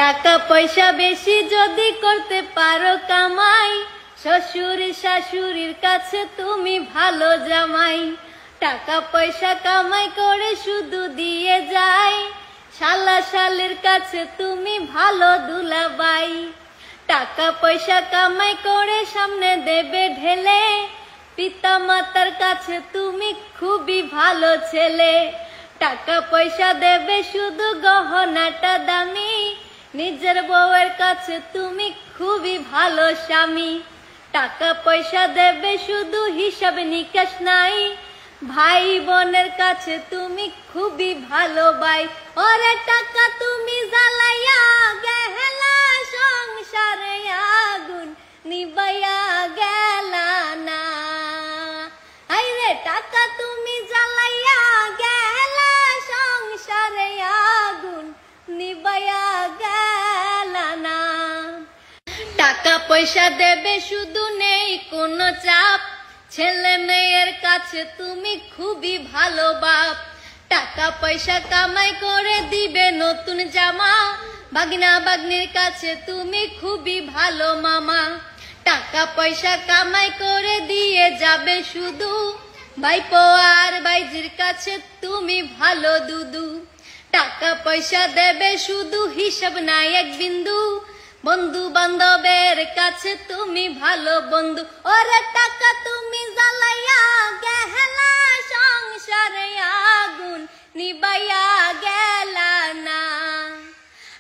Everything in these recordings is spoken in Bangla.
টাকা পয়সা বেশি যদি করতে পারো কামাই, শ্বশুর শাশুড়ির কাছে তুমি ভালো জামাই। টাকা পয়সা কামাই করে শুধু দিয়ে যায়, শালা শালের কাছে তুমি ভালো দুলাবাই। টাকা পয়সা কামাই করে সামনে দেবে ঢেলে, পিতা মাতার কাছে তুমি খুবই ভালো ছেলে। টাকা পয়সা দেবে শুধু গহনাটা দামি, নিজের বউয়ের কাছে তুমি খুবই ভালো স্বামী। টাকা পয়সা দেবে শুধু হিসাব নিকাশ নাই, ভাই বোনের কাছে তুমি খুবই ভালো ভাই। ওরে টাকা তুমি জ্বালাইয়া গেলা সংসারে আগুন নিবাইয়া গেলা না। আইরে টাকা তুমি জ্বালাইয়া গেলা সংসারে আগুন নিবাইয়া গেলা না। টাকা পয়সা দেবে শুধু নেই কোনো চাপ, ছেলে মেয়ের কাছে তুমি খুবই ভালো বাপ। টাকা পয়সা কামাই করে দিবে নতুন জামা, ভাগনা ভাগ্নির কাছে তুমি খুবই ভালো মামা। টাকা পয়সা কামাই করে দিয়ে যাবে শুধু, ভাইপো আর ভাইজির কাছে তুমি ভালো দুদু। টাকা পয়সা দেবে শুধু হিসাব নাই এক বিন্দু, বন্ধু বান্ধবের কাছে তুমি ভালো বন্ধু। ওরে টাকা তুমি জ্বালাইয়া গেলা সংসারে আগুন নিবাইয়া গেলা না।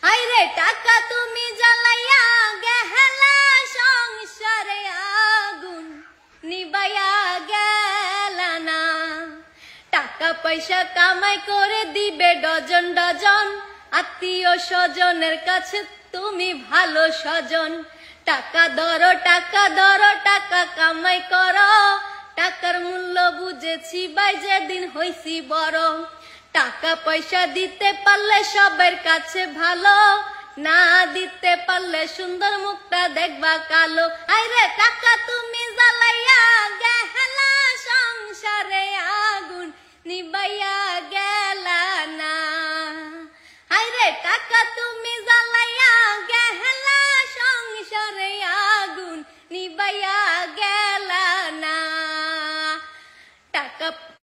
আইরে টাকা তুমি জ্বালাইয়া গেলা সংসারে আগুন নিবাইয়া গেলা না। টাকা পয়সা কামাই করে দিবে ডজন ডজন, আত্মীয় স্বজনের কাছে তুমি ভালো স্বজন। টাকা ধরো টাকা ধরো টাকা কামাই করো, টাকার মূল্য বুঝেছি ভাই যেদিন হইছি বড়। টাকা পয়সা দিতে পারলে সবার কাছে ভালো, না দিতে পারলে সুন্দর মুখটা দেখবা কালো। আইরে টাকা তুমি জ্বালাইয়া গেলা সংসারে আগুন নিবাইয়া গেলা না। আইরে টাকা